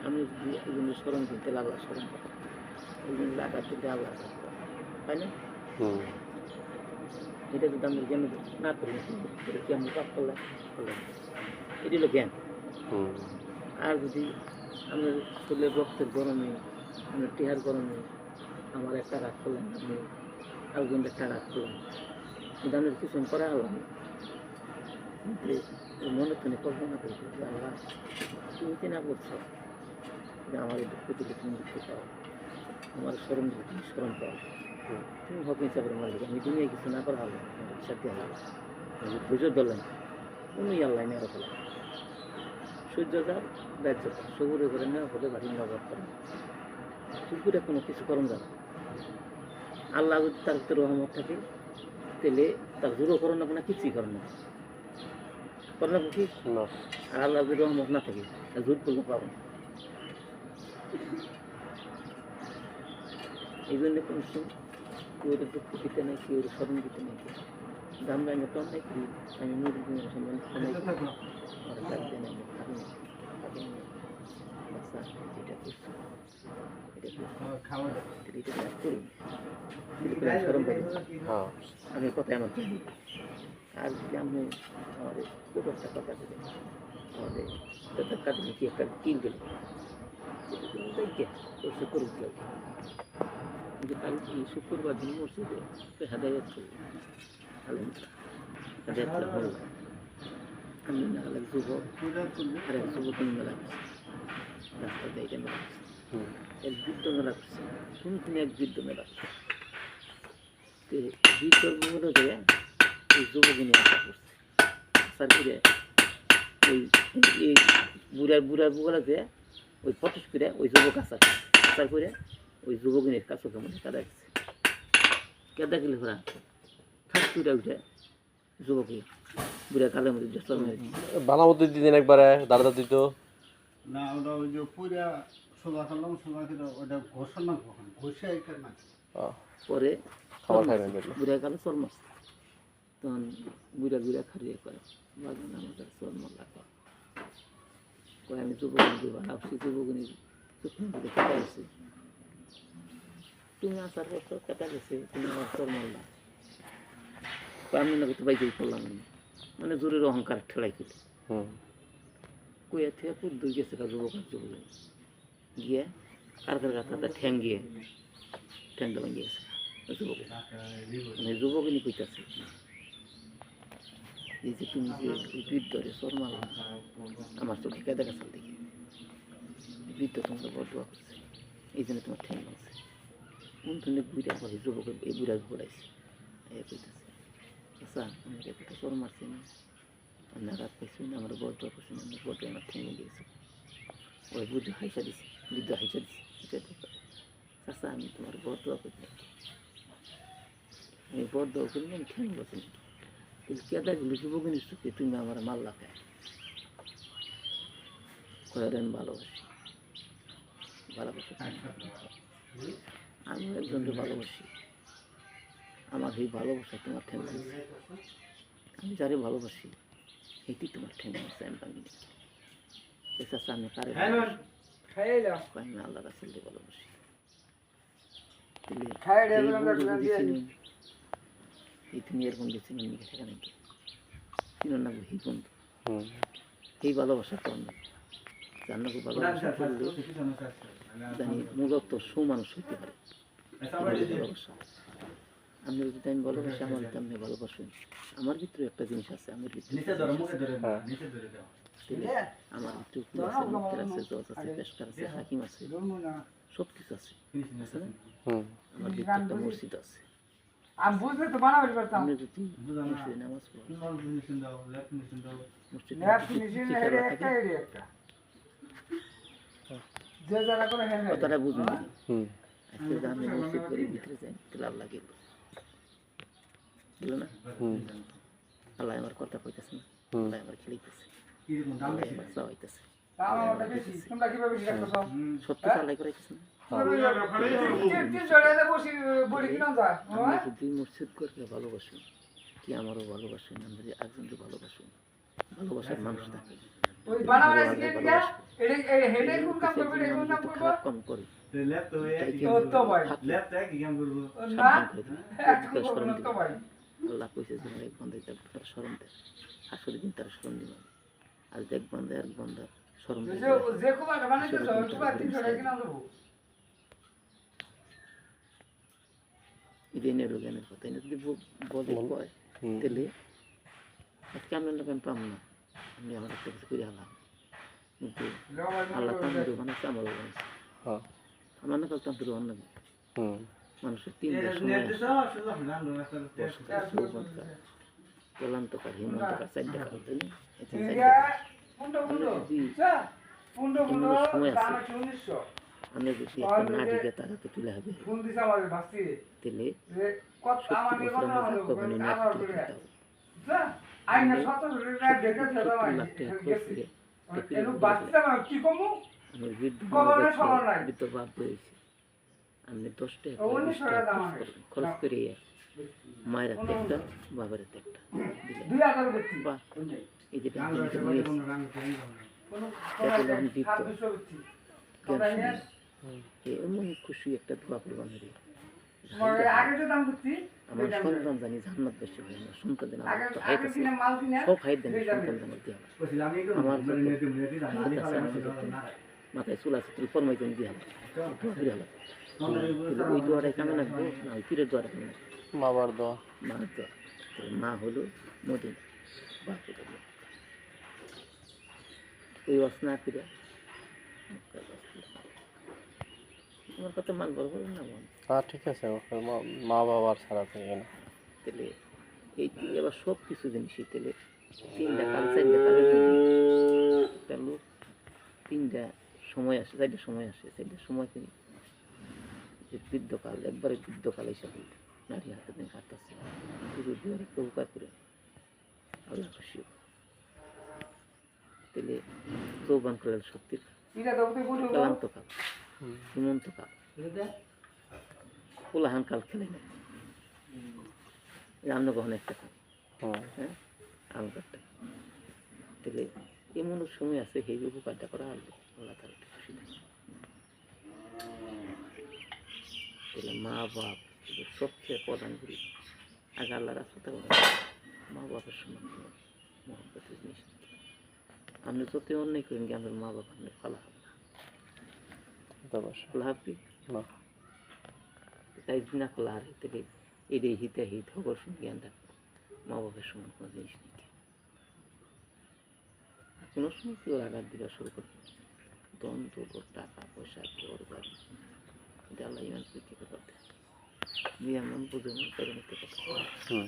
আমি যদি একজনের স্মরণ করতে আল্লাহ স্মরণ করতাম, একজনের আঘাত করতে আল্লাহ আঘাত করতাম, তাই না? এটা যদি আমরা জ্ঞান না করি, এটা কি আমরা পাপ করলাম? এটি হলো জ্ঞান। আর যদি আমরা শরীরের রক্তের গরমে, আমরা টেহার গরমে আমার একটা রাগ করলাম, আপনি আরেকজনের একটা রাগ করলাম, কিন্তু আমরা কিছু করা হলাম মনে তুমি কল্পনা করে যে আল্লাহ তুমি কি না করছো যে আমার এই দুঃখ থেকে তুমি দুঃখ পাও, আমার স্মরণ থেকে তুমি স্মরণ পাও, তুমি হক হিসাবের মালিক, আমি দুনিয়ায় কিছু না করা হলো সাথে আল্লাহ ধৈর্য ধরলেন উনি আল্লাহ নেওয়া ফেলা সূর্য যার রাজ্য সবুরে করে নেওয়া হলে বাড়ি নগর করেন সূর্যটা কোনো কিছু করণ যাবে আল্লাহ যদি তার ভিতরে রহমত থাকে তাহলে তার জোরও করেন না কিছুই করেন না করেন না কি আর আল্লাহ যদি রহমত না থাকে তার জোর করলে পাবেন। এই জন্য কোনো কেউ দুঃখ দিতে নেই, কেউ স্মরণ দিতে নেই, আমরা আমি তো অন্যায় করি, আমি মুরগি সম্মান আর ডাকতে নেই খাবি না বাচ্চা এটা করছি এটা করি স্মরণ পাই আমি কথায় আমার জানি। আর যদি আমি আমাদের খুব একটা কথা বলি আমাদের তাদের কাজে কি একটা কিল গেল ওই করে উঠল কিন্তু কালকে শুক্রবার দিন মসজিদে হেদায়ত করবে হেদায়তটা হল আমি না হলে যুবক আর এক যুবক মেলা করছে রাস্তা দিয়ে এটা মেলা করছে এক বৃদ্ধ মেলা করছে তুমি এক বৃদ্ধ মেলা করছে বৃদ্ধর মনে যায় ওই যুবক নিয়ে আশা করছে আসার করে ওই এই বুড়ার বুড়াতে ওই পটাশ করে ওই যুবক আসার করে ওই যুবকের কাছে মনে কাদা গেছে কেদা গেলে ওরা ঠাক করে উঠে যুবকে বুড়া কালের মধ্যে বানামতি দিতেন একবারে দাঁড়া দিত না ওটা ওই যে পুরা সোজা করলাম সোজা করে ওটা ঘোষণা কখন ঘষে এটা না পরে খাবার খাই না বুড়া কালে চল মারছে তখন বুড়া খারিয়ে করে বাগান আমাদের চল মারলা কয় আমি যুবক দিব ভাবছি যুবকনি কেটে গেছে তুমি আসার পর তো কেটে গেছে তুমি আমার চল মারলা আমি না তো বাইকেই করলাম মানে জোরের অহংকার ঠেলাই কেটে কইয়া থেকে খুব দূর গেছে যুবক গিয়ে কার কাছে ঠ্যাং গিয়ে ঠ্যাংটা ভেঙে গেছে যুবক মানে যুবকই কইতাছে এই যে তুমি যে বৃদ্ধরে চর মারলাম আমার চোখে কেদা গেছে দেখি বৃদ্ধ তোমাকে বড় দোয়া করছে এই জন্য তোমার ঠ্যাং আছে কোন তুমি বুড়া করে যুবক এই বুড়া ঘুরাইছে এ কইতেছে আচ্ছা আমাকে একটা চর মারছে না আপনার রাত পাইছি না আমার বড় দোয়া করছে না আমার বড় আমার ঠ্যাং গিয়েছে ওই বুদ্ধ হাইসা দিছে বৃদ্ধ হাইসা দিছে আচ্ছা আমি তোমার বড় দোয়া করছি আমি বড় দোয়া করি আমি ঠ্যাং বসে কিন্তু কেদাগুলো যুবকের চোখে তুমি আমার মাল্লা খায় কয়েন ভালোবাসি আমিও একজনকে ভালোবাসি আমার এই ভালোবাসা তোমার ঠ্যাং আছে আমি যারে ভালোবাসি এটি তোমার ঠ্যাং আছে আমি ভাঙি চাষা আমি কারে আমি আল্লাহ রাসূলকে ভালোবাসি এই তুমি এরকম গেছি নিকে ঠেকা নাকি চিনো না এই বন্ধু এই ভালোবাসা তো না জান্নাকে ভালোবাসা করলে জানি মূলত সুমানুষ হইতে পারে ভালোবাসা আমি যদি আমি ভালোবাসি আমার তেমনি ভালোবাসুন আমার ভিতরে একটা জিনিস আছে আমার ভিতরে আমার ভিতরে আছে জজ আছে পেশকার আছে হাকিম আছে সব কিছু আছে না আমার ভিতরে একটা মসজিদ আছে আমি বুঝলে তো বানাতে পারতাম আমি যদি মসজিদে নামাজ পড়ি কথাটা বুঝুন আজকে আমি মসজিদ করি ভিতরে যাই তাহলে আল্লাহ গেল না আল্লাহ আমার কথা কইতেছে না আল্লাহ আমার খেলিতেছে আল্লাহ আমার চাওয়াইতেছে সত্যি আল্লাহ করাইতেছে না যদি মসজিদ করতে ভালোবাসুন কি আমারও ভালোবাসুন আমরা একজনকে ভালোবাসুন ভালোবাসার মানুষ থাকে ওই বানাবার শিখে নিয়ে এটা হেডে কোন কাম করবে এটা কোন কাম করবে খারাপ কাম করি ল্যাপ তো তো ভাই ল্যাপ তো কি কাম করবো না একটু এখন শরম তো ভাই আল্লাহ কইছে যে এক বন্ধে তার শরম দেয় আসলে দিন তার শরম দিবেন আর এক বন্ধে শরম যে দেয় যে কোবা বানাইতে যাও কোবা 300 টাকা কিনা দেবো ইদেনের রোগেনের কথা এনে যদি বলে কয় তাহলে আজকে আমরা লোক আমি পাম না আমি আমার একটা কিছু করে আলাম কিন্তু আল্লাহ তামদের বানাইছে আমারও বানাইছে হ্যাঁ আমার না কাল তামদের অন্য হুম মানুষের তিনটা সময় ক্লান্তকার হিমন্তকার চারটা কাল তাই না এতে পুন্ড পুন্ড আমরা যদি পুন্ড পুন্ড দাম 1900 আমরা যদি একটা নাটিকে তার হাতে তুলে হবে ফোন দিছ আমার ভাসি তাহলে যে কত আমার নিয়ে কথা হলো কখনই আর নাটি করে তুলে দিতে যা আইনা 17 টাকা দেখে দাদা ভাই এলো বাচ্চা কি কমু আমার বৃদ্ধ কবরে সবার নাই বৃদ্ধ বাপ হয়েছে আমি 10 টাকা 1900 টাকা দাম খরচ করে মায়ের হাতে একটা বাবার হাতে একটা দিলে 2000 বেচি বাহ এই যে গান করতে পারে কোনো গান করি না কোনো দেখলাম দিত 700 বেচি এমন খুশি একটা দোয়া করবান রে মানে আগে যে দাম বেচি আমার সন্তান জানি জান্নাত বেশি হয় না সন্তান জানি আগে আমার তো আগে হাইট আছে কিনা মাল কিনা সব হাইট দেন সন্তান জানি দিয়া কইছিল আমি একটু আমার নেতে নেতে জানি মাথায় চুল আছে তুই ফরমাইতেন দিয়া দোয়া করে হলো ওই দোয়াটাই কামে রাখবো না ওই পীরের দোয়াটা কামে রাখবো মা বার দোয়া মা দোয়া মা হলো মদিনা বাপ হলো ওই অসনা করে আমার কথা মান বলবো না মন হ্যাঁ ঠিক আছে ওকে মা বাবার ছাড়া থেকে না তেলে এই এবার সব কিছু জিনিসই তেলে 3টা কাল 4টা কালের একটা লোক 3টা সময় আসে 4টা সময় আসে 4টা সময় তিনি যে বৃদ্ধকাল একবারে বৃদ্ধকাল হিসাবে নারী হাতে নিয়ে হাঁটতেছে শুধু দুয়ারে উপকার করে আল্লাহ খুশি তেলে যৌবন করার শক্তির এটা তো তুই বলি ক্লান্তকাল হিমন্তকাল কোলাহান কাল খেলে না রান্না কখনো একটা কাল হ্যাঁ আলগারটা তাহলে এমন সময় আছে সেই উপকারটা করা আল্লাহ আল্লাহ তার একটু খুশি থাকে তাহলে মা বাপ সবচেয়ে প্রধান করি আগে আল্লাহ রাস্তা মা বাপের সমান মহব্বতের জিনিস আপনি যত অন্যায় করেন কি আমাদের মা বাপ আপনার ফালা হবে ফালা হবে না তাই না খোলা আর তাহলে এটাই হিতে হিত হবার সময় জ্ঞানটা মা বাপের সমান কোনো জিনিস নেই কোনো সময় কেউ আঘাত দিবা শুরু করবে দ্বন্দ্ব টাকা পয়সা ওর বাড়ি এটা আল্লাহ ইমান পরীক্ষা করতে দিয়ে এমন বুঝে মন করে নিতে কথা হুম